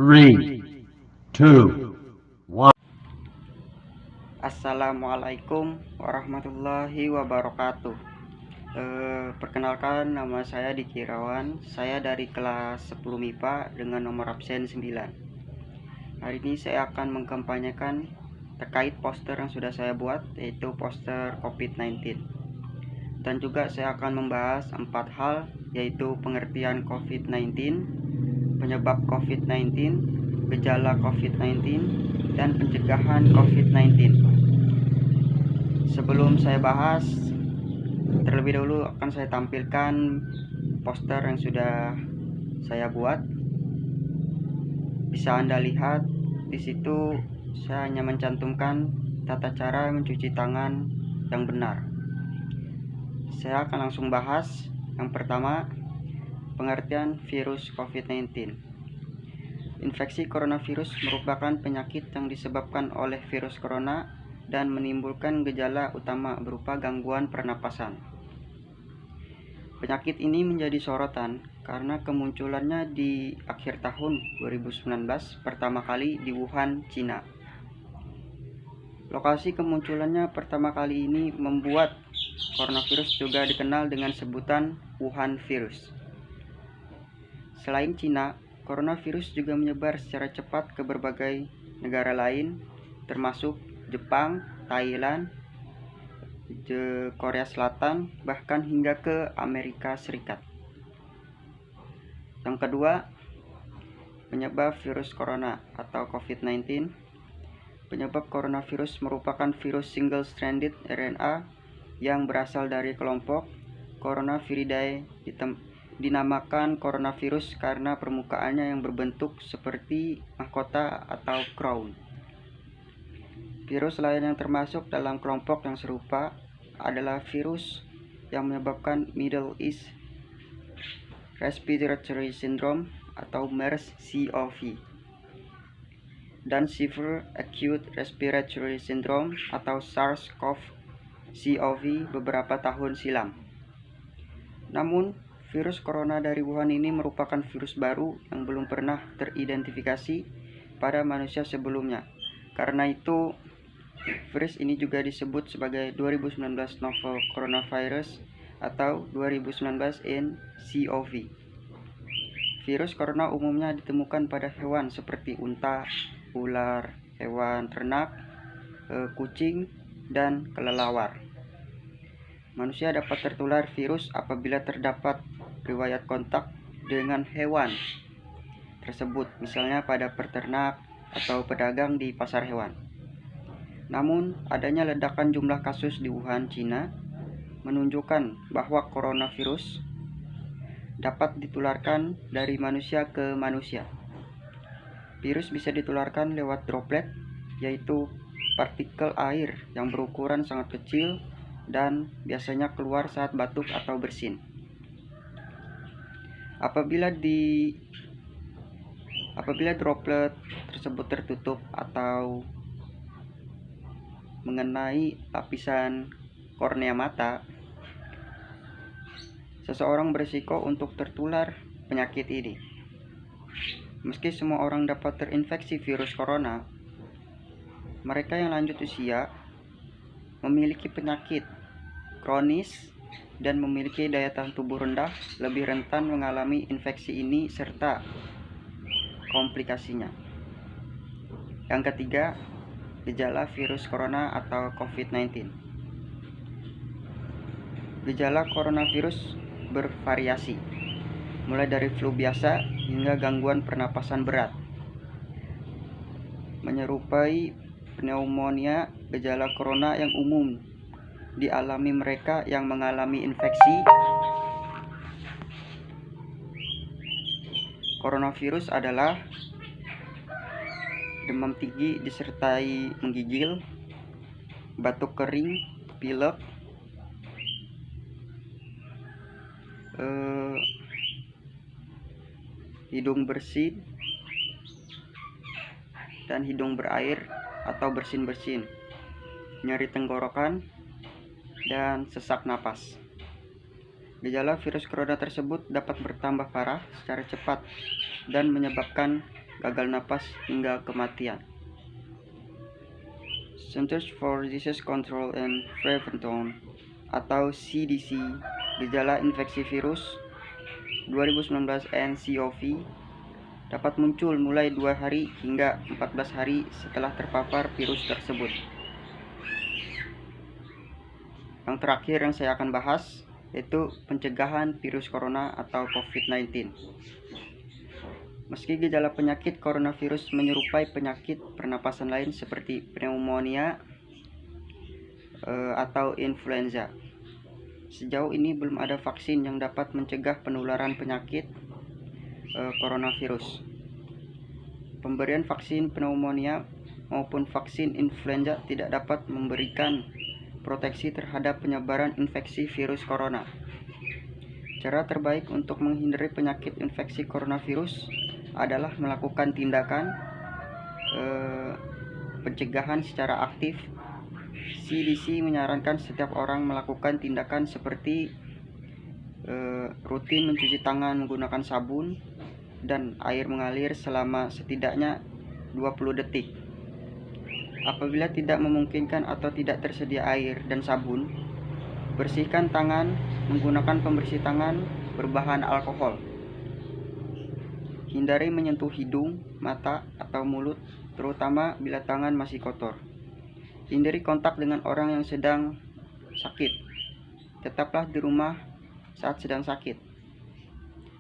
3, 2, 1. Assalamualaikum warahmatullahi wabarakatuh. Perkenalkan, nama saya Diki Irawan. Saya dari kelas 10 MIPA dengan nomor absen 9. Hari ini saya akan mengkampanyekan terkait poster yang sudah saya buat, yaitu poster COVID-19. Dan juga saya akan membahas 4 hal, yaitu pengertian COVID-19, penyebab COVID-19, gejala COVID-19, dan pencegahan COVID-19. Sebelum saya bahas, terlebih dahulu akan saya tampilkan poster yang sudah saya buat. Bisa Anda lihat di situ, saya hanya mencantumkan tata cara mencuci tangan yang benar. Saya akan langsung bahas. Yang pertama, pengertian virus COVID-19. Infeksi coronavirus merupakan penyakit yang disebabkan oleh virus corona dan menimbulkan gejala utama berupa gangguan pernapasan. Penyakit ini menjadi sorotan karena kemunculannya di akhir tahun 2019 pertama kali di Wuhan, Cina. Lokasi kemunculannya pertama kali ini membuat coronavirus juga dikenal dengan sebutan Wuhan virus. Selain Cina, coronavirus juga menyebar secara cepat ke berbagai negara lain, termasuk Jepang, Thailand, Korea Selatan, bahkan hingga ke Amerika Serikat. Yang kedua, penyebab virus corona atau COVID-19. Penyebab coronavirus merupakan virus single-stranded RNA yang berasal dari kelompok Coronaviridae. Dinamakan coronavirus karena permukaannya yang berbentuk seperti mahkota atau crown. Virus lain yang termasuk dalam kelompok yang serupa adalah virus yang menyebabkan Middle East Respiratory Syndrome atau MERS-CoV dan Severe Acute Respiratory Syndrome atau SARS-CoV beberapa tahun silam. Namun, virus corona dari Wuhan ini merupakan virus baru yang belum pernah teridentifikasi pada manusia sebelumnya. Karena itu, virus ini juga disebut sebagai 2019 novel coronavirus atau 2019 nCoV. Virus corona umumnya ditemukan pada hewan seperti unta, ular, hewan ternak, kucing, dan kelelawar. Manusia dapat tertular virus apabila terdapat riwayat kontak dengan hewan tersebut, misalnya pada peternak atau pedagang di pasar hewan. Namun, adanya ledakan jumlah kasus di Wuhan, Cina, menunjukkan bahwa coronavirus dapat ditularkan dari manusia ke manusia. Virus bisa ditularkan lewat droplet, yaitu partikel air yang berukuran sangat kecil dan biasanya keluar saat batuk atau bersin. Apabila droplet tersebut tertutup atau mengenai lapisan kornea mata, seseorang berisiko untuk tertular penyakit ini. Meski semua orang dapat terinfeksi virus corona, mereka yang lanjut usia, memiliki penyakit kronis, dan memiliki daya tahan tubuh rendah lebih rentan mengalami infeksi ini serta komplikasinya. Yang ketiga, gejala virus corona atau COVID-19. Gejala coronavirus bervariasi, mulai dari flu biasa hingga gangguan pernapasan berat. Menyerupai pneumonia, gejala corona yang umum dialami mereka yang mengalami infeksi coronavirus adalah demam tinggi disertai menggigil, batuk kering, pilek, hidung bersin dan hidung berair atau bersin-bersin, nyeri tenggorokan, dan sesak napas. Gejala virus corona tersebut dapat bertambah parah secara cepat dan menyebabkan gagal napas, hingga kematian. Centers for Disease Control and Prevention atau CDC, gejala infeksi virus 2019 nCoV dapat muncul mulai 2 hari hingga 14 hari setelah terpapar virus tersebut. Yang terakhir yang saya akan bahas yaitu pencegahan virus corona atau COVID-19. Meski gejala penyakit coronavirus menyerupai penyakit pernapasan lain seperti pneumonia atau influenza, sejauh ini belum ada vaksin yang dapat mencegah penularan penyakit coronavirus. Pemberian vaksin pneumonia maupun vaksin influenza tidak dapat memberikan proteksi terhadap penyebaran infeksi virus corona. Cara terbaik untuk menghindari penyakit infeksi coronavirus adalah melakukan tindakan pencegahan secara aktif. CDC menyarankan setiap orang melakukan tindakan seperti rutin mencuci tangan menggunakan sabun dan air mengalir selama setidaknya 20 detik. Apabila tidak memungkinkan atau tidak tersedia air dan sabun, bersihkan tangan menggunakan pembersih tangan berbahan alkohol. Hindari menyentuh hidung, mata, atau mulut, terutama bila tangan masih kotor. Hindari kontak dengan orang yang sedang sakit. Tetaplah di rumah saat sedang sakit.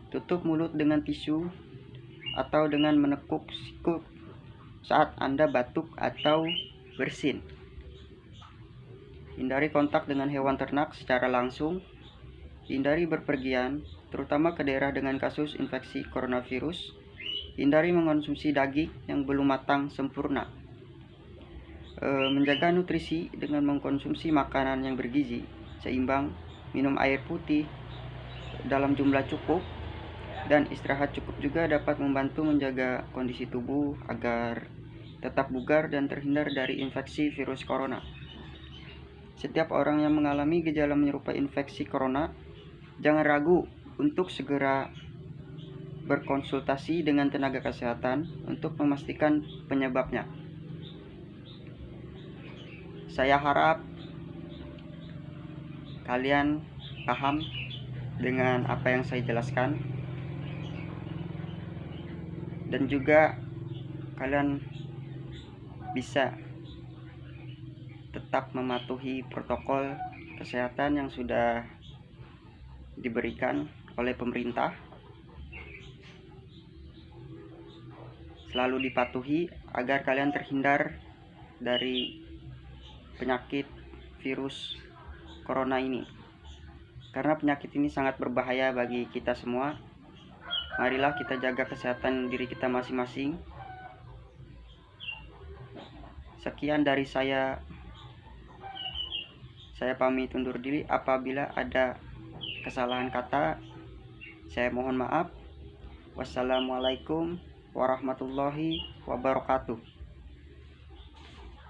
Tutup mulut dengan tisu atau dengan menekuk siku saat Anda batuk atau bersin. Hindari kontak dengan hewan ternak secara langsung. Hindari berpergian, terutama ke daerah dengan kasus infeksi coronavirus. Hindari mengonsumsi daging yang belum matang sempurna. Menjaga nutrisi dengan mengkonsumsi makanan yang bergizi, seimbang, minum air putih dalam jumlah cukup, dan istirahat cukup juga dapat membantu menjaga kondisi tubuh agar tetap bugar dan terhindar dari infeksi virus corona. Setiap orang yang mengalami gejala menyerupai infeksi corona, jangan ragu untuk segera berkonsultasi dengan tenaga kesehatan untuk memastikan penyebabnya. Saya harap kalian paham dengan apa yang saya jelaskan, dan juga kalian bisa tetap mematuhi protokol kesehatan yang sudah diberikan oleh pemerintah. Selalu dipatuhi agar kalian terhindar dari penyakit virus corona ini, karena penyakit ini sangat berbahaya bagi kita semua. Marilah kita jaga kesehatan diri kita masing-masing. Sekian dari saya pamit undur diri. Apabila ada kesalahan kata, saya mohon maaf. Wassalamualaikum warahmatullahi wabarakatuh.